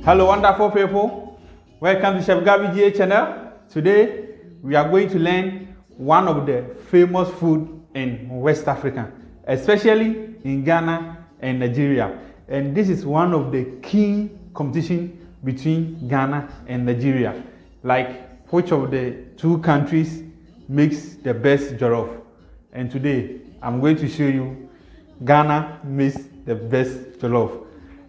Hello wonderful people, welcome to Chef Gabi GA channel. Today we are going to learn one of the famous food in West Africa, especially in Ghana and Nigeria. And this is one of the key competition between Ghana and Nigeria. Like which of the two countries makes the best jollof. And today I'm going to show you Ghana makes the best jollof.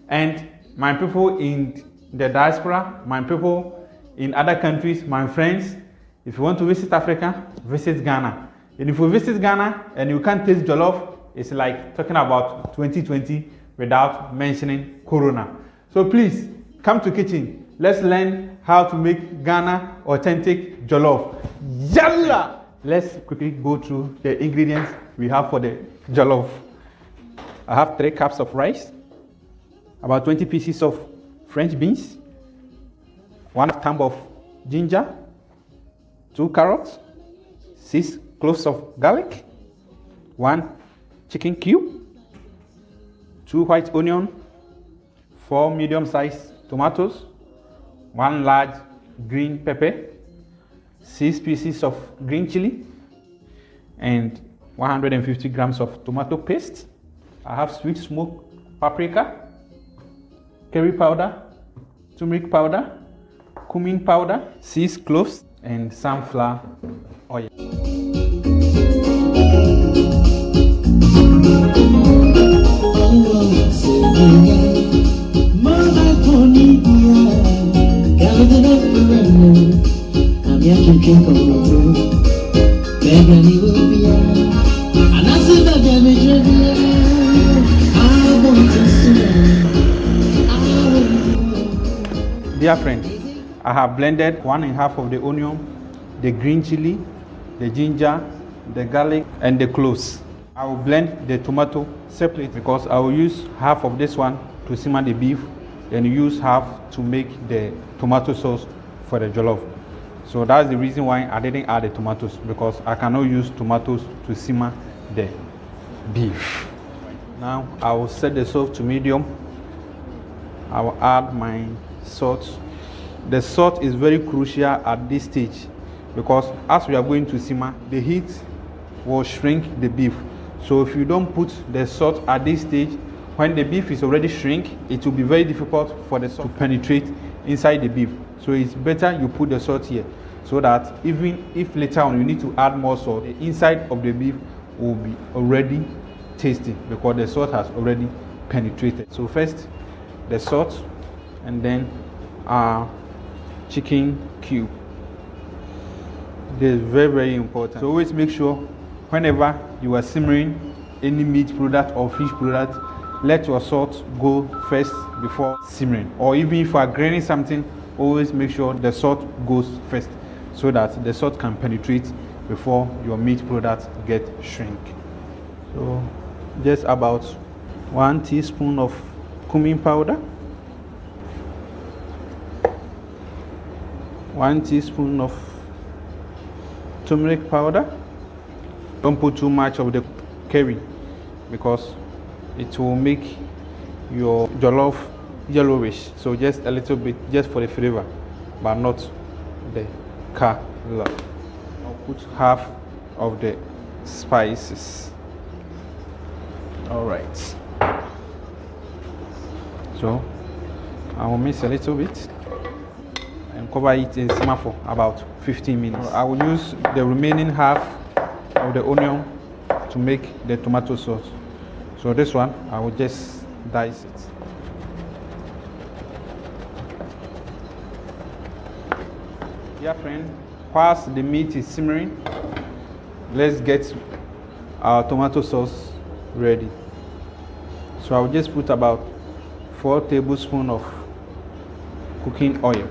And my people in the diaspora, my people in other countries, my friends, if you want to visit Africa, visit Ghana. And if you visit Ghana and you can't taste jollof, it's like talking about 2020 without mentioning Corona. So please come to kitchen. Let's learn how to make Ghana authentic jollof. Yalla! Let's quickly go through the ingredients we have for the jollof. I have 3 cups of rice, about 20 pieces of French beans, 1 thumb of ginger, 2 carrots, 6 cloves of garlic, 1 chicken cube, 2 white onion, 4 medium-sized tomatoes, 1 large green pepper, 6 pieces of green chili, and 150 grams of tomato paste. I have sweet smoked paprika, curry powder, turmeric powder, cumin powder, 6 cloves, and sunflower oil. Dear friend, I have blended 1/2 of the onion, the green chili, the ginger, the garlic, and the cloves. I will blend the tomato separately because I will use half of this one to simmer the beef and use half to make the tomato sauce for the jollof. So that's the reason why I didn't add the tomatoes, because I cannot use tomatoes to simmer the beef. Now I will set the sauce to medium. I will add my salt. The salt is very crucial at this stage because as we are going to simmer, the heat will shrink the beef. So if you don't put the salt at this stage, when the beef is already shrink, it will be very difficult for the salt to penetrate inside the beef. So it's better you put the salt here so that even if later on you need to add more salt, the inside of the beef will be already tasty because the salt has already penetrated. So first the salt, and then our chicken cube. This is very important. So always make sure whenever you are simmering any meat product or fish product, let your salt go first before simmering. Or even if you are graining something, always make sure the salt goes first so that the salt can penetrate before your meat product get shrink. So just about 1 teaspoon of cumin powder, 1 teaspoon of turmeric powder. Don't put too much of the curry because it will make your jollof yellowish. So just a little bit, just for the flavor, but not the color. I'll put half of the spices. All right. So I will mix a little bit and cover it in simmer for about 15 minutes. I will use the remaining half of the onion to make the tomato sauce. So this one, I will just dice it. Dear friend, whilst the meat is simmering, let's get our tomato sauce ready. So I will just put about 4 tablespoons of cooking oil.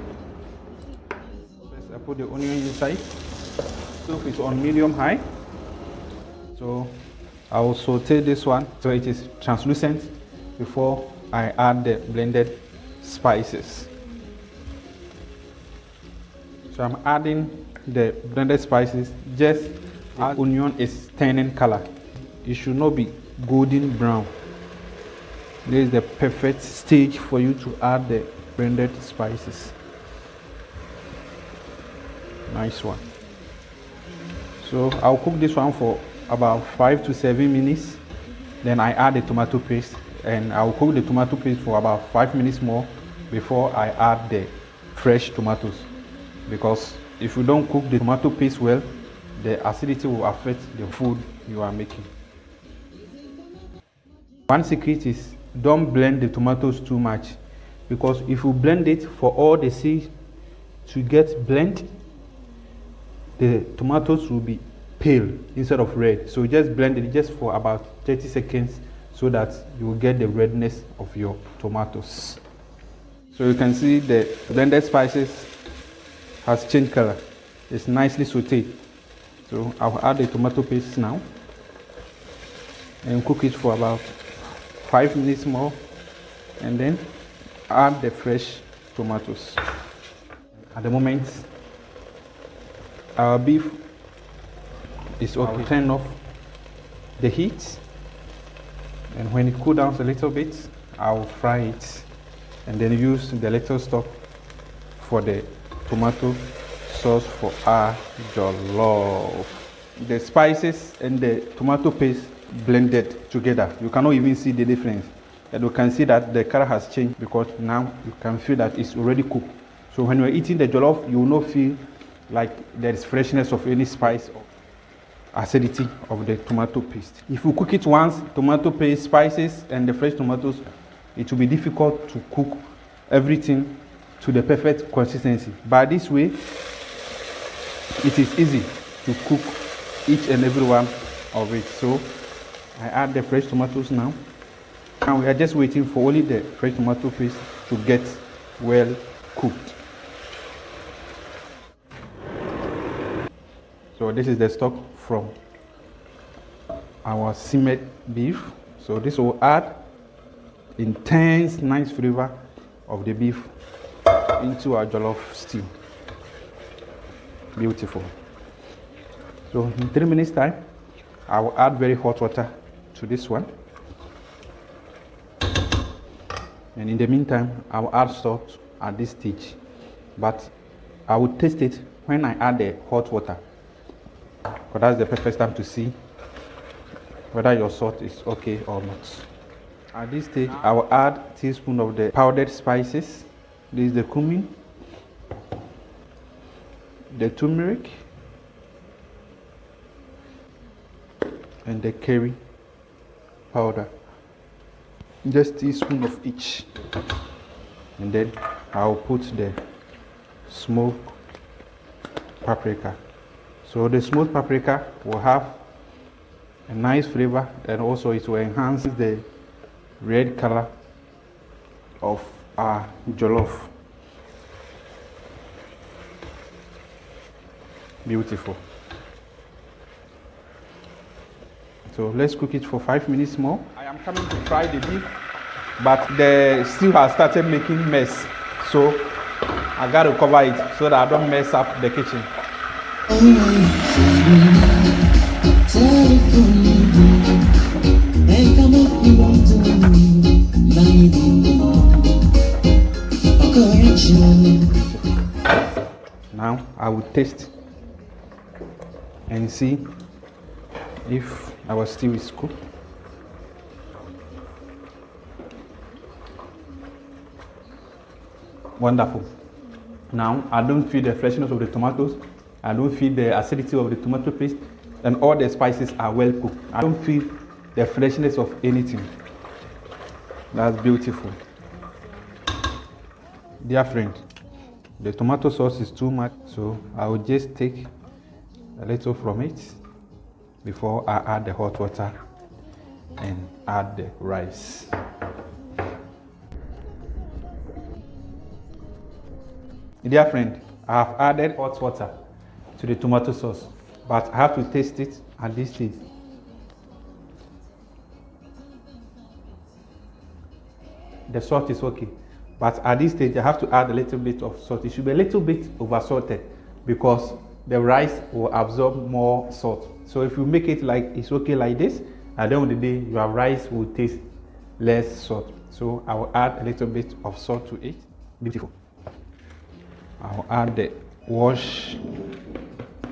First, I put the onion inside. Stove is on medium high. So I will saute this one so it is translucent before I add the blended spices. So I'm adding the blended spices just as the onion is turning color. It should not be golden brown. This is the perfect stage for you to add the blended spices. Nice one. So I'll cook this one for about 5 to 7 minutes. Then I add the tomato paste, and I'll cook the tomato paste for about 5 minutes more before I add the fresh tomatoes. Because if you don't cook the tomato paste well, the acidity will affect the food you are making. One secret is don't blend the tomatoes too much, because if you blend it for all the seeds to get blended, the tomatoes will be pale instead of red. So just blend it just for about 30 seconds so that you will get the redness of your tomatoes. So you can see the blended spices has changed color. It's nicely sauteed. So I'll add the tomato paste now and cook it for about 5 minutes more, and then add the fresh tomatoes. At the moment, our beef is okay. I'll turn off the heat, and when it cools down a little bit, I'll fry it and then use the little stock for the tomato sauce for our jollof. The spices and the tomato paste blended together. You cannot even see the difference, and you can see that the color has changed because now you can feel that it's already cooked. So when you're eating the jollof, you will not feel like there is freshness of any spice or acidity of the tomato paste. If you cook it once, tomato paste, spices, and the fresh tomatoes, it will be difficult to cook everything to the perfect consistency. But this way, it is easy to cook each and every one of it. So I add the fresh tomatoes now. Now we are just waiting for only the fresh tomato paste to get well cooked. So this is the stock from our simmered beef. So this will add intense, nice flavor of the beef into our jollof stew. Beautiful. So in 3 minutes time, I will add very hot water to this one. And in the meantime, I will add salt at this stage. But I will taste it when I add the hot water, because that's the perfect time to see whether your salt is okay or not. At this stage, I will add a teaspoon of the powdered spices. This is the cumin, the turmeric, and the curry powder. Just a teaspoon of each. And then I'll put the smoked paprika. So the smoked paprika will have a nice flavor, and also it will enhance the red color of our jollof. Beautiful. So let's cook it for 5 minutes more. I am coming to fry the beef, but the stew has started making mess. So I gotta cover it so that I don't mess up the kitchen. Now I will taste and see if our stew is cooked. Wonderful. Now I don't feel the freshness of the tomatoes, I don't feel the acidity of the tomato paste, and all the spices are well cooked. I don't feel the freshness of anything. That's beautiful. Dear friend, the tomato sauce is too much, so I will just take a little from it before I add the hot water and add the rice. Dear friend, I have added hot water to the tomato sauce, but I have to taste it at this stage. The salt is okay, but at this stage I have to add a little bit of salt. It should be a little bit over salted because the rice will absorb more salt. So if you make it like it's okay like this, at the end of the day your rice will taste less salt. So I will add a little bit of salt to it. Beautiful. I'll add the washed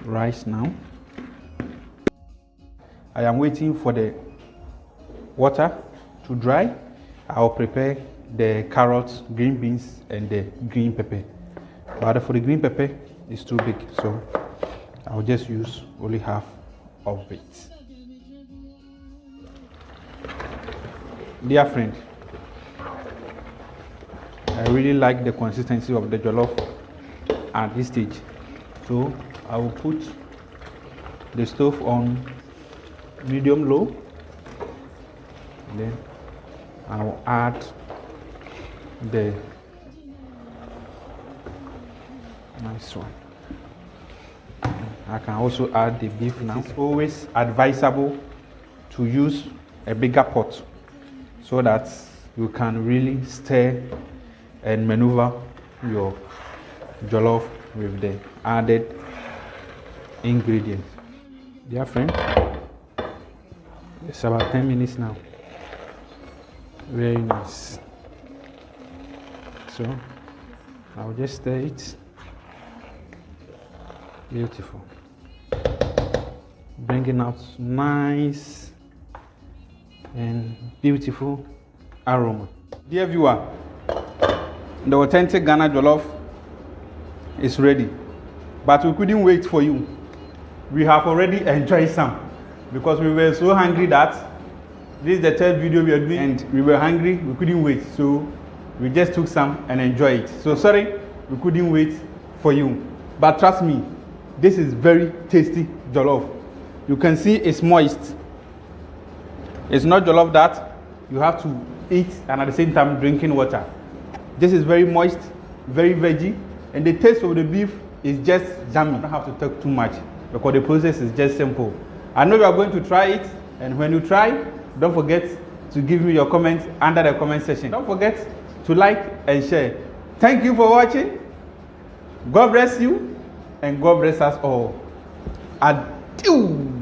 rice now. I am waiting for the water to dry. I'll prepare the carrots, green beans, and the green pepper. But for the green pepper, it's too big, so I'll just use only half of it. Dear friend, I really like the consistency of the jollof at this stage, so I will put the stove on medium low, then I will add the nice one. I can also add the beef now. It's always advisable to use a bigger pot so that you can really stir and maneuver your jollof with the added ingredients. Dear friend, it's about 10 minutes now. Very nice. So I'll just stir it. Beautiful. Bringing out nice and beautiful aroma. Dear viewer, the authentic Ghana jollof is ready, but we couldn't wait for you. We have already enjoyed some because we were so hungry that this is the third video we are doing, and we were hungry, we couldn't wait, so we just took some and enjoyed it. So sorry we couldn't wait for you, but trust me, this is very tasty jollof. You can see it's moist. It's not jollof that you have to eat and at the same time drinking water. This is very moist, very veggie, and the taste of the beef is just yummy. You don't have to talk too much because the process is just simple. I know you are going to try it, and when you try, don't forget to give me your comments under the comment section. Don't forget to like and share. Thank you for watching. God bless you, and God bless us all. Adieu.